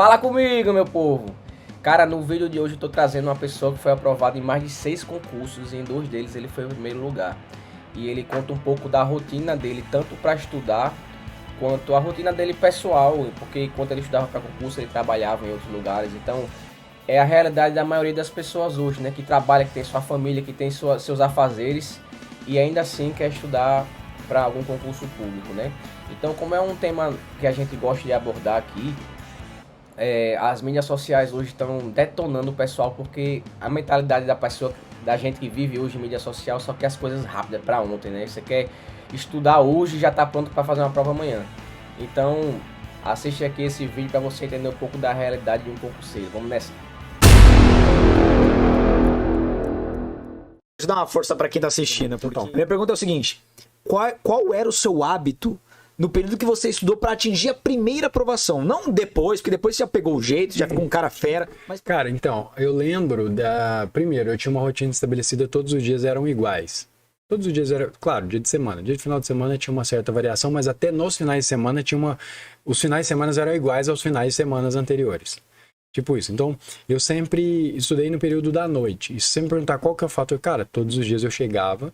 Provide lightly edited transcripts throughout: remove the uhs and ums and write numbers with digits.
Fala comigo, meu povo! Cara, no vídeo de hoje eu tô trazendo uma pessoa que foi aprovada em mais de 6 concursos e em 2 deles ele foi o primeiro lugar. E ele conta um pouco da rotina dele, tanto para estudar, quanto a rotina dele pessoal, porque enquanto ele estudava para concurso ele trabalhava em outros lugares. Então é a realidade da maioria das pessoas hoje, né? Que trabalha, que tem sua família, que tem seus afazeres e ainda assim quer estudar para algum concurso público, né? Então, como é um tema que a gente gosta de abordar aqui, as mídias sociais hoje estão detonando o pessoal, porque a mentalidade da gente que vive hoje em mídia social só quer as coisas rápidas para ontem, né? Você quer estudar hoje e já tá pronto para fazer uma prova amanhã. Então, assiste aqui esse vídeo para você entender um pouco da realidade de um concurseiro. Vamos nessa. Deixa eu dar uma força para quem tá assistindo. Minha pergunta é o seguinte: qual era o seu hábito no período que você estudou para atingir a primeira aprovação? Não depois, porque depois você já pegou o jeito, já ficou um cara fera. Mas... Cara, então, eu lembro da... Primeiro, eu tinha uma rotina estabelecida, todos os dias eram iguais. Todos os dias era, claro, dia de semana. Dia de final de semana tinha uma certa variação, mas até nos finais de semana tinha uma... Os finais de semana eram iguais aos finais de semana anteriores. Tipo isso. Então, eu sempre estudei no período da noite. E se você me perguntar qual que é o fator, cara, todos os dias eu chegava.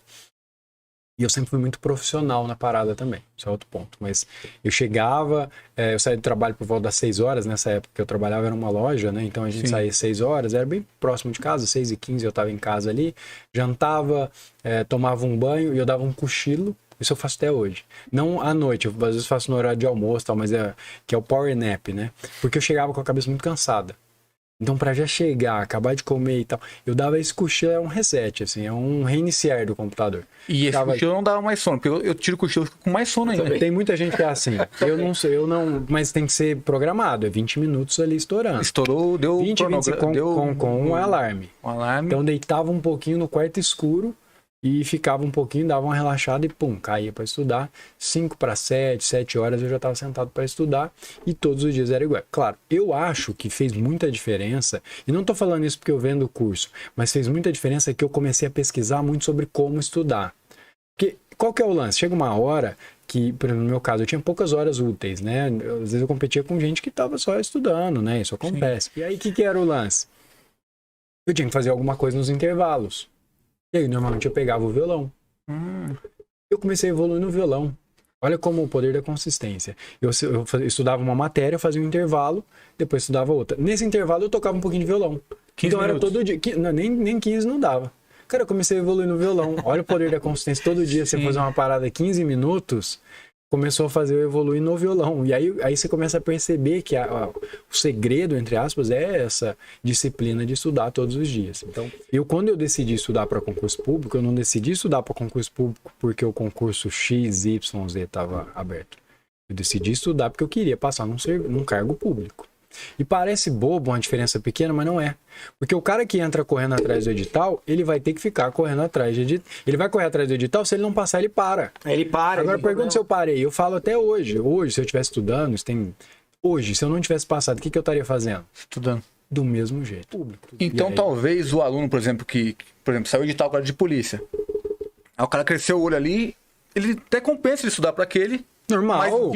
E eu sempre fui muito profissional na parada também. Isso é outro ponto. Mas eu chegava, eu saía do trabalho por volta das 6 horas. Nessa época que eu trabalhava era uma loja, né? Então a gente saía às 6 horas, era bem próximo de casa, 6h15 eu tava em casa ali. Jantava, tomava um banho e eu dava um cochilo. Isso eu faço até hoje. Não à noite, eu às vezes faço no horário de almoço, tal, mas que é o power nap, né? Porque eu chegava com a cabeça muito cansada. Então, pra já chegar, acabar de comer e tal, eu dava esse cochilo, é um reset, assim, é um reiniciar do computador. E esse cochilo não dava mais sono, porque eu tiro o cochilo e fico com mais sono ainda. Tem muita gente que é assim. Eu não sei, mas tem que ser programado, é 20 minutos ali estourando. Estourou, deu 25 com um alarme. Um alarme. Então, deitava um pouquinho no quarto escuro e ficava um pouquinho, dava uma relaxada e pum, caía para estudar. 5 para 7, 7 horas eu já estava sentado para estudar e todos os dias era igual. Claro, eu acho que fez muita diferença, e não estou falando isso porque eu vendo o curso, mas fez muita diferença que eu comecei a pesquisar muito sobre como estudar. Porque qual que é o lance? Chega uma hora que, por exemplo, no meu caso, eu tinha poucas horas úteis, né? Às vezes eu competia com gente que estava só estudando, né? Isso acontece. Sim. E aí, o que era o lance? Eu tinha que fazer alguma coisa nos intervalos. E aí, normalmente, eu pegava o violão. Eu comecei a evoluir no violão. Olha como o poder da consistência. Eu estudava uma matéria, fazia um intervalo, depois estudava outra. Nesse intervalo, eu tocava um pouquinho de violão. Então, era todo dia. Nem 15 não dava. Cara, eu comecei a evoluir no violão. Olha o poder da consistência. Todo dia você fazer uma parada 15 minutos, começou a fazer eu evoluir no violão. E aí você começa a perceber que o segredo, entre aspas, é essa disciplina de estudar todos os dias. Então, quando eu decidi estudar para concurso público, eu não decidi estudar para concurso público porque o concurso X, Y, Z estava aberto. Eu decidi estudar porque eu queria passar num cargo público. E parece bobo, uma diferença pequena, mas não é. Porque o cara que entra correndo atrás do edital, ele vai ter que ficar correndo atrás de edital. Ele vai correr atrás do edital, se ele não passar, ele para. Ele para. Agora pergunta se eu parei. Eu falo até hoje. Hoje, se eu estivesse estudando, hoje, se eu não tivesse passado, o que eu estaria fazendo? Estudando. Do mesmo jeito. Público. Então, talvez o aluno, por exemplo, saiu edital agora de polícia. Aí o cara cresceu o olho ali, ele até compensa de estudar para aquele. Normal.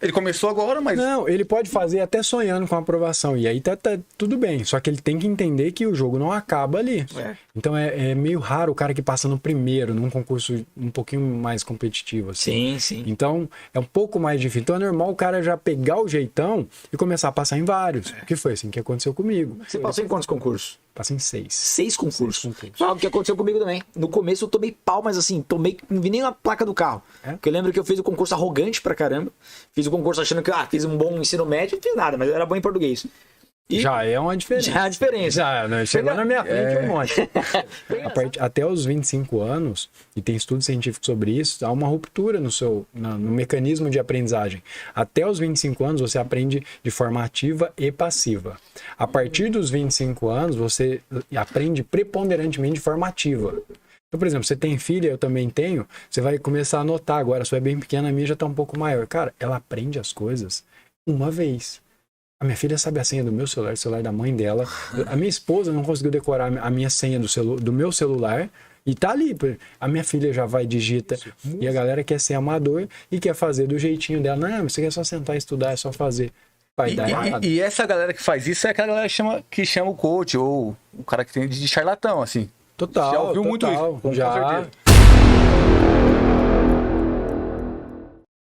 Ele começou agora, mas... Não, ele pode fazer até sonhando com a aprovação. E aí tá tudo bem. Só que ele tem que entender que o jogo não acaba ali. Então é meio raro o cara que passa no primeiro, num concurso um pouquinho mais competitivo. Assim. Sim. Então é um pouco mais difícil. Então é normal o cara já pegar o jeitão e começar a passar em vários. Que foi assim que aconteceu comigo. Você passou em quantos concursos? Passei em 6. 6 concursos. Fala o que aconteceu comigo também. No começo eu tomei pau, mas assim, não vi nem a placa do carro. Porque eu lembro que eu fiz o concurso arrogante pra caramba. Fiz o concurso achando que fiz um bom ensino médio, não fiz nada, mas eu era bom em português. Já é uma diferença. Já é uma diferença. Já, né? Chegou na minha frente um monte. Até os 25 anos, e tem estudo científico sobre isso, há uma ruptura no mecanismo de aprendizagem. Até os 25 anos, você aprende de forma ativa e passiva. A partir dos 25 anos, você aprende preponderantemente de forma ativa. Então, por exemplo, você tem filha, eu também tenho, você vai começar a notar agora, a sua é bem pequena, a minha já está um pouco maior. Cara, ela aprende as coisas uma vez. A minha filha sabe a senha do meu celular, o celular da mãe dela. A minha esposa não conseguiu decorar a minha senha do meu celular. E tá ali. A minha filha já vai, digita. E a galera quer ser amador e quer fazer do jeitinho dela. Não, você quer só sentar e estudar, é só fazer. vai dar errado. E essa galera que faz isso é aquela galera que chama o coach ou o cara que tem de charlatão, assim. Total, Já ouviu muito total. isso, com Já. certeza.